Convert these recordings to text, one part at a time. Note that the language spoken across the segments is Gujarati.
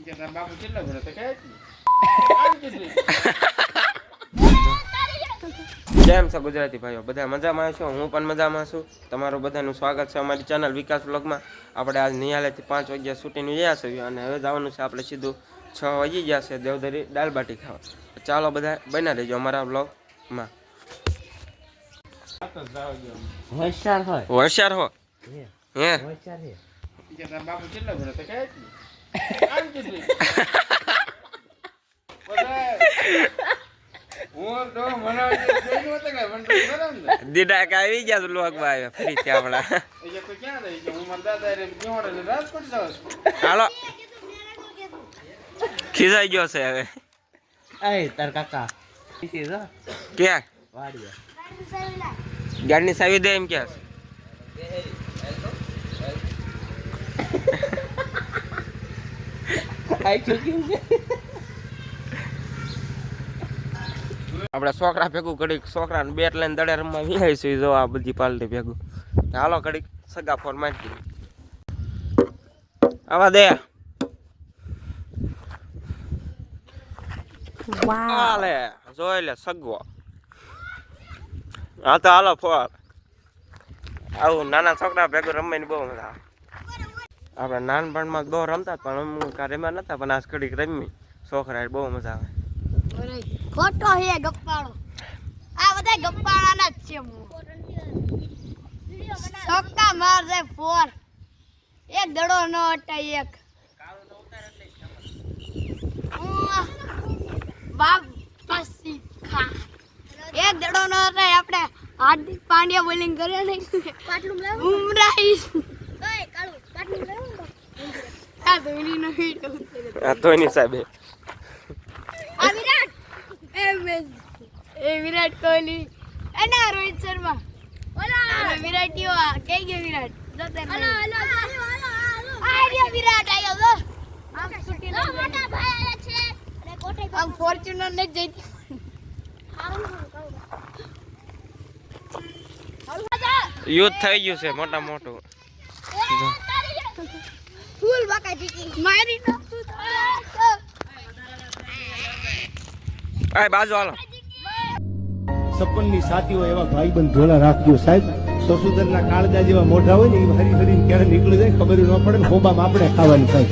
કેમ છો ગુજરાતી ભાઈઓ? બધા મજામાં છો? હું પણ મજામાં છું. તમારું બધાનું સ્વાગત છે અમારી ચેનલ વિકાસ વ્લોગમાં. આપણે આજ નિહાળેથી 5 વાગ્યા શૂટીને ગયા છે અને હવે જવાનું છે આપણે સીધું 6 વાગી ગયા છે દેવધરી દાળ બાટી ખાવા. ચાલો બધા બના રહેજો અમારા વ્લોગમાં. હોશિયાર હો હે બાપુ કેટલા ભરે દીડા આવી ગયા લોકમાં આવ્યા ફરીથી આપણા હાલો ખીજાઈ ગયો છે હવે તાર કાકા ક્યાં ગાડીની સાવી દે એમ ક્યાં આપણે છોકરા ભેગું ઘડીક છોકરાને બેટ લઈને દડે રમવા વિહાઈશું જો આ બધી પાલટી ભેગું હાલો ઘડીક સગા ફોન મારી દીધી આવા દે હાલે જોઈ લે સગવો હા તો હાલો ફોન આવું નાના છોકરા ભેગું રમવાની બહુ મજા આવે આપણે નાનપણમાં બહુ રમતા પણ અમુક રમ્યા નતા પણ આજ ઘડીક રમી છોકરા બહુ મજા આવે ખોટો હે ગપ્પાળો આ બધા ગપ્પાળાના જ છે છક્કા માર દે ફોર એક દડો નો અટાય એક બાપ પસી ખા એક દડો નો અટાય આપણે હાર્દિક પાંડ્યા બોલિંગ કરે ને પાટલું લાવ ઉમરાઈ ઓય કાળુ પાટલું લાવ આ ધોની નો હિટ આ ધોની સાહેબ આ વિરાટ એ વિરાટ કોહલી એના રોહિત શર્મા ઓલા વિરાટ યો કે ગયો વિરાટ જતે હલો હલો આયા વિરાટ આયો જો આમ છૂટી લો મોટા ભાઈ આયા છે અને કોઠે આમ ફોર્ચ્યુનર ને જઈ યુદ્ધ થઈ ગયું છે મોટા મોટું ફૂલ બાકા જીકી મારી નાખું આય બાજુ હાલો સપનની સાથી હોય એવા ભાઈબંધ ધોળા રાખજો સાહેબ. સસુદરના કાળજા જેવા મોઢા હોય ને એ હરી હરીને ક્યારે નીકળી જાય ખબર ન પડે ને ખોબામાં આપણે ખાવાની થાય.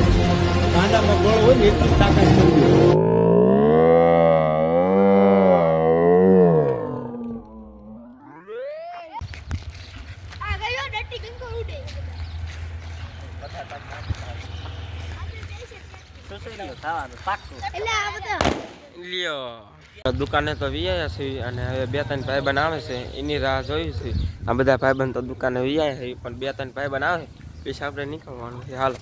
કાંડામાં ગોળ હોય ને એટલી તાકાત કરજો. આ ગયો ડટ્ટી કંકો ઉડે એટલે આ બધા લ્યો દુકાને તો વિયા છે અને હવે 2-3 ભાઈબંધ આવે છે એની રાહ જોઈ છે. આ બધા ભાઈબંધ તો દુકાને વિયા છે પણ 2-3 ભાઈબંધ આવે પછી આપણે નીકળવાનું છે. હાલો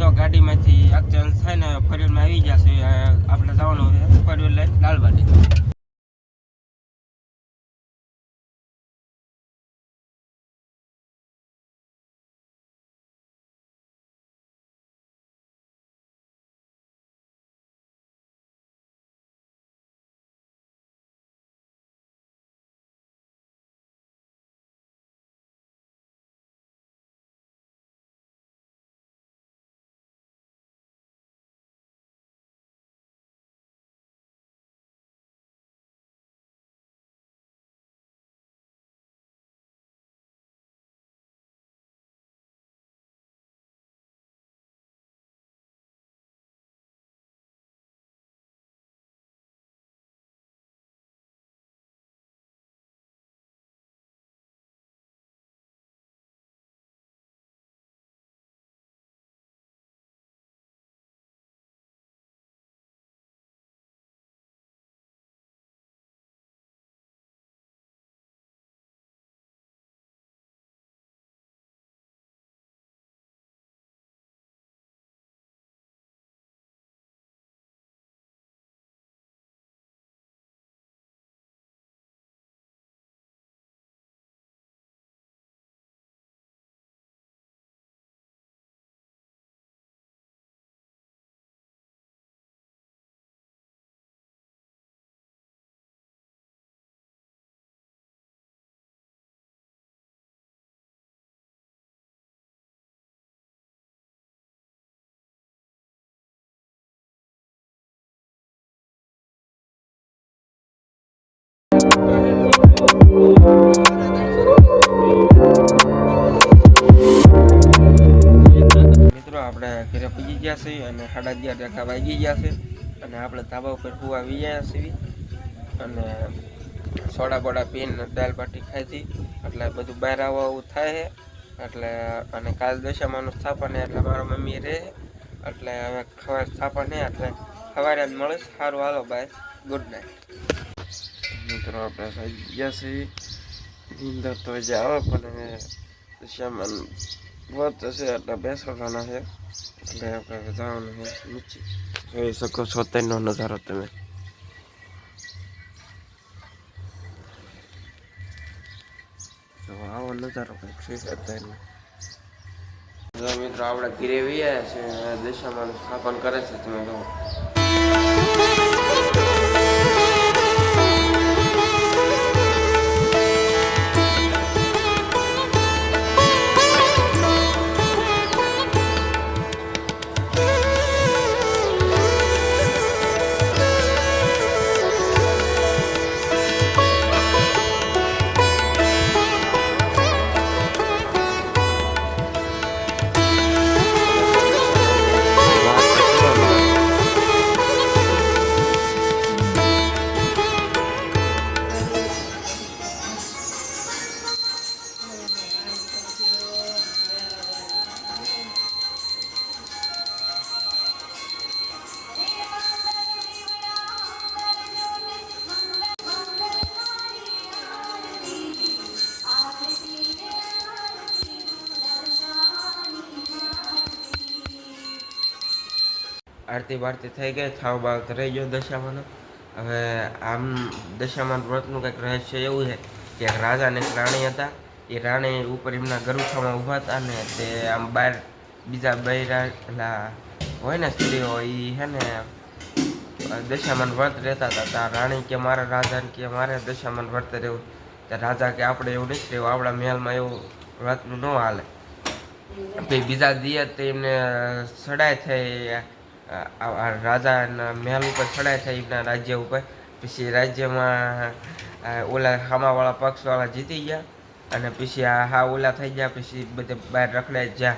જો ગાડીમાંથી એક્સચેન્જ થાય ને ફરીમાં આવી ગયા છે આપણે જવાનું ફરી લઈને દાળબાટી. છીએ અને 11:30 રેખા વાગી ગયા છે અને આપણે ધાબા ઉપર હુવા આવી ગયા છીએ અને સોડા બોડા પીને દાળ બાટી ખાધી એટલે બધું બહાર આવવું થાય છે એટલે અને કાલ દશામાનું સ્થાપન એટલે મારા મમ્મી રહે એટલે હવે ખબર સ્થાપન છે એટલે સવારે જ મળીશ. સારું હાલો બાય, ગુડ નાઇટ. મિત્રો આપણે થઈ ગયા છીએ નીંદર તો જે આવે પણ હવે દશામાન વાત હશે એટલે બેસવાના છે એટલે આપણે જવાનું છે નીચે. જોઈ શકો છો તેનો નજારો તમે. તો આવો નજારો કંઈક છે અત્યારનો. મિત્રો આપણે ઘીરે વ્યા છે દશામાનું સ્થાપન કરે છે તમે જુઓ. આરતી બારતી થઈ ગઈ, થાવ બાવ તો રહી ગયો દશામાનો. હવે આમ દશામાન વ્રતનું કંઈક રહસ્ય એવું છે કે એક રાજા ને એક રાણી હતા. એ રાણી ઉપર એમના ગરુખામાં ઊભા હતા ને તે આમ બહાર બીજા બૈરા હોય ને સ્ત્રીઓ એ છે ને દશામાન વ્રત રહેતા હતા. ત્યાં રાણી કે મારા રાજાને કે મારે દશામાન વ્રત રહેવું. ત્યાં રાજા કે આપણે એવું નથી રહેવું, આપણા મહેલમાં એવું વ્રતનું ન હાલે. પછી બીજા દિવસ એમને સડાઈ થઈ, રાજાના મહેલ ઉપર ચડાઈ થઈ એમના રાજ્ય ઉપર. પછી રાજ્યમાં ઓલા હામાવાળા પક્ષવાળા જીતી ગયા અને પછી આ ઓલા થઈ ગયા. પછી બધે બહાર રખડાઈ જ્યાં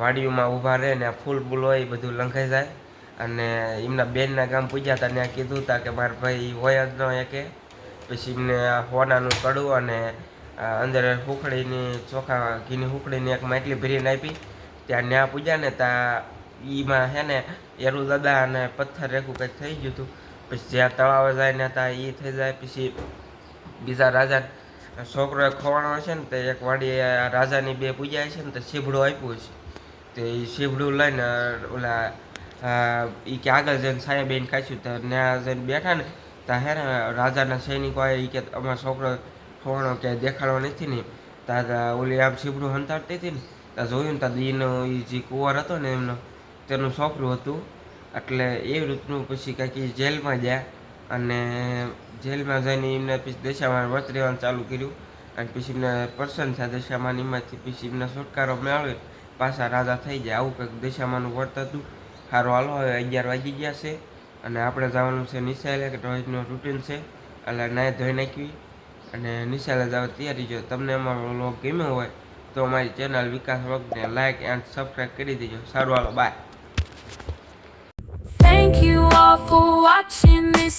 વાડીઓમાં ઊભા રહે ને ફૂલ બૂલ હોય એ બધું લંઘાઈ જાય. અને એમના બેનના ગામ પૂજ્યા હતા ત્યાં કીધું હતા કે મારા ભાઈ હોય જ ન એકે. પછી એમને હોનાનું કડું અને અંદર હુકડીની ચોખા ઘીની હુકડીની એક માટલી ભરીને આપી. ત્યાં ન્યા પૂજ્યા ને ત્યાં એમાં છે ને એરું દાદા અને પથ્થર રેખું કંઈક થઈ ગયું હતું. પછી જ્યાં તળાવે જાય ને ત્યાં એ થઈ જાય. પછી બીજા રાજા છોકરો એક ખવાણો હશે ને તો એક વાડી રાજાની બે પૂજા છે ને તો શીભડું આપ્યું છે. તો એ શીભડું લઈને ઓલા એ કે આગળ જઈને સાયા બેન ખાઈશું તો ત્યાં જઈને બેઠા ને ત્યાં હે ને રાજાના સૈનિકો એ કે અમારો છોકરો ખવાણો ક્યાંય દેખાડો નથી ને. ત્યાં ઓલી આમ શીભડું હંતાડતી હતી ને ત્યાં જોયું ને ત્યાં એનો એ જે કુંવર હતો ને એમનો તેનું છોકરું હતું. એટલે એ રીતનું પછી કાંઈક જેલમાં ગયા અને જેલમાં જઈને એમને પછી દશામાન વ્રત રહેવાનું ચાલુ કર્યું. અને પછી એમને પ્રસન્ન થયા દશામાન એમાંથી. પછી એમને છુટકારો મેળવી પાછા રાજા થઈ જાય. આવું કંઈક દશામાનું વ્રત હતું. સારું હાલો, હવે 11 વાગી ગયા છે અને આપણે જવાનું છે નિશાળે કે રોજનું રૂટીન છે એટલે નાહી ધોઈ નાખવી અને નિશાળે જવા તૈયારી. જો તમને અમારો વ્લોગ ગમ્યો હોય તો અમારી ચેનલ વિકાસ વ્લોગને લાઇક એન્ડ સબસ્ક્રાઈબ કરી દેજો. સારું હાલો, bye. Thank you all for watching this.